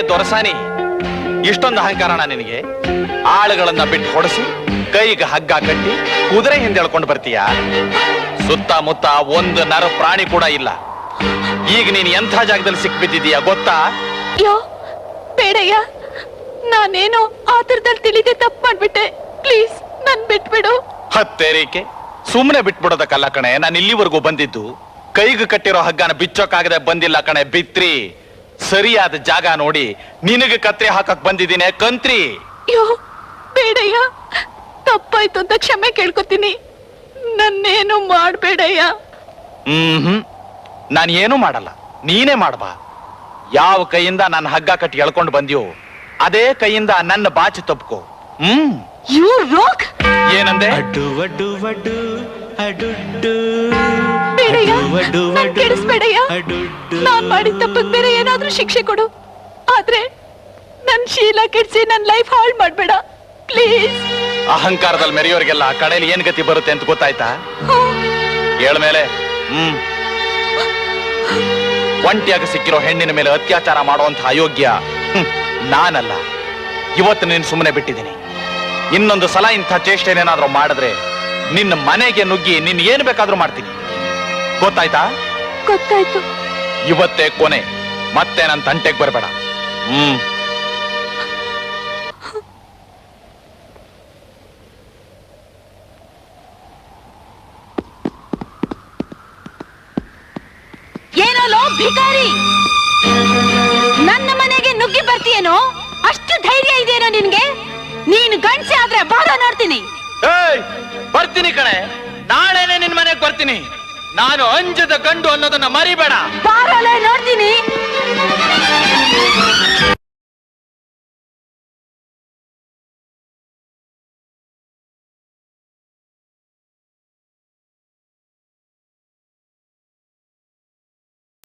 ದೊರಸಾನಿ, ಇಷ್ಟೊಂದು ಅಹಂಕಾರಣ ನಿನಗೆ? ಆಳುಗಳನ್ನ ಬಿಟ್ಟು ಹೊಡೆಸಿ ಕೈಗೆ ಹಗ್ಗ ಕಟ್ಟಿ ಕುದುರೆ ಹಿಂದೆ ಎಳ್ಕೊಂಡು ಬರ್ತೀಯ? ಸುತ್ತಮುತ್ತ ಒಂದು ನರ ಪ್ರಾಣಿ ಕೂಡ ಇಲ್ಲ. ಈಗ ನೀನು ಎಂಥ ಜಾಗದಲ್ಲಿ ಸಿಕ್ಬಿದ್ದೀಯ ಗೊತ್ತಾ? ಯೋ ಬೇಡಯ್ಯ, ನಾನೇನೋ ಆತರದಲ್ಲಿ ತಿಳಿದೆ ತಪ್ಪು ಮಾಡ್ಬಿಟ್ಟೆ. ಪ್ಲೀಸ್ ನನ್ ಬಿಟ್ಬಿಡು. ಹತ್ತೇರಿಕೆ, ಸುಮ್ಮನೆ ಬಿಟ್ಬಿಡೋದಕ್ಕಲ್ಲ ಕಣೆ ನಾನು ಇಲ್ಲಿವರೆಗೂ ಬಂದಿದ್ದು. ಕೈಗೆ ಕಟ್ಟಿರೋ ಹಗ್ಗನ ಬಿಚ್ಚೋಕಾಗದೆ ಬಂದಿಲ್ಲ ಕಣೆ ಬಿತ್ರಿ. ಸರಿಯಾದ ಜಾಗ ನೋಡಿ ನಿನಗೆ ಕತ್ರಿ ಹಾಕಕ್ ಬಂದಿದ್ದೀನಿ ಕಂತ್ರಿ. ಯೋ ಬೇಡಯ್ಯ, ತಪ್ಪಾಯ್ತು ಅಂತ ಕ್ಷಮೆ ಕೇಳ್ಕೊತೀನಿ. ನನ್ನೇನು ಮಾಡ್ಬೇಡಯ್ಯ. ನಾನು ಏನು ಮಾಡಲ್ಲ, ನೀನೇ ಮಾಡ್ಬಾ. ಯಾವ ಕೈಯಿಂದ ನನ್ನ ಹಗ್ಗ ಕಟ್ಟಿ ಎಳ್ಕೊಂಡು ಬಂದ್ಯೋ ಅದೇ ಕೈಯಿಂದ ನನ್ನ ಬಾಚಿ ತಪ್ಕೋ. ಯು ರೋಕ್ ಏನಂದೆ? ಅಡ್ಡು ಅಡ್ಡು ಅಡ್ಡು ಅಡುಡ್ಡು ಬೇಡಯ್ಯ, ನನ್ ಕೆಡಿಸ್ಬೇಡಯ್ಯ. ನಾನ್ ಮಾಡಿದ ತಪ್ಪಕ್ ಬೇರೆ ಏನಾದ್ರೂ ಶಿಕ್ಷೆ ಕೊಡು, ಆದ್ರೆ ನನ್ ಶೀಲ ಕೆಡ್ಸಿ ನನ್ ಲೈಫ್ ಹಾಳು ಮಾಡ್ಬೇಡ ಪ್ಲೀಸ್. ಅಹಂಕಾರದಲ್ಲಿ ಮೆರೆಯೋರಿಗೆಲ್ಲ ಕಡೆಯಲ್ಲಿ ಏನ್ ಗತಿ ಬರುತ್ತೆ ಅಂತ ಗೊತ್ತಾಯ್ತಾ? ಹೇಳ್ಮೇಲೆ ಒಂಟಿಯಾಗಿ ಸಿಕ್ಕಿರೋ ಹೆಣ್ಣಿನ ಮೇಲೆ ಅತ್ಯಾಚಾರ ಮಾಡುವಂತ ಅಯೋಗ್ಯ ನಾನಲ್ಲ. ಇವತ್ತು ನೀನು ಸುಮ್ಮನೆ ಬಿಟ್ಟಿದ್ದೀನಿ. ಇನ್ನೊಂದು ಸಲ ಇಂಥ ಚೇಷ್ಟೆನೇನಾದ್ರೂ ಮಾಡಿದ್ರೆ ನಿನ್ನ ಮನೆಗೆ ನುಗ್ಗಿ ನಿನ್ ಏನ್ ಬೇಕಾದ್ರೂ ಮಾಡ್ತೀನಿ. ಗೊತ್ತಾಯ್ತಾ? ಗೊತ್ತಾಯ್ತು. ಇವತ್ತೇ ಕೊನೆ, ಮತ್ತೆ ನನ್ನ ತಂಟೆಗೆ ಬರಬೇಡ. ಏನೋ ಭಿಕಾರಿ, ನನ್ನ ಮನೆಗೆ ನುಗ್ಗಿ ಬರ್ತೀಯೇನೋ? ಅಷ್ಟು ಧೈರ್ಯ ಇದೆಯೇನೋ ನಿನ್ಗೆ? ನೀನು ಗಂಡ್ಸೆ ಆದ್ರೆ ಬಾರ ನೋಡ್ತೀನಿ. ಬರ್ತೀನಿ ಕಣೆ, ನಾಳೆನೆ ನಿನ್ ಮನೆಗೆ ಬರ್ತೀನಿ. ನಾನು ಅಂಜದ ಗಂಡು ಅನ್ನೋದನ್ನ ಮರಿಬೇಡ. ಬಾರಲೇ ನೋಡ್ತೀನಿ.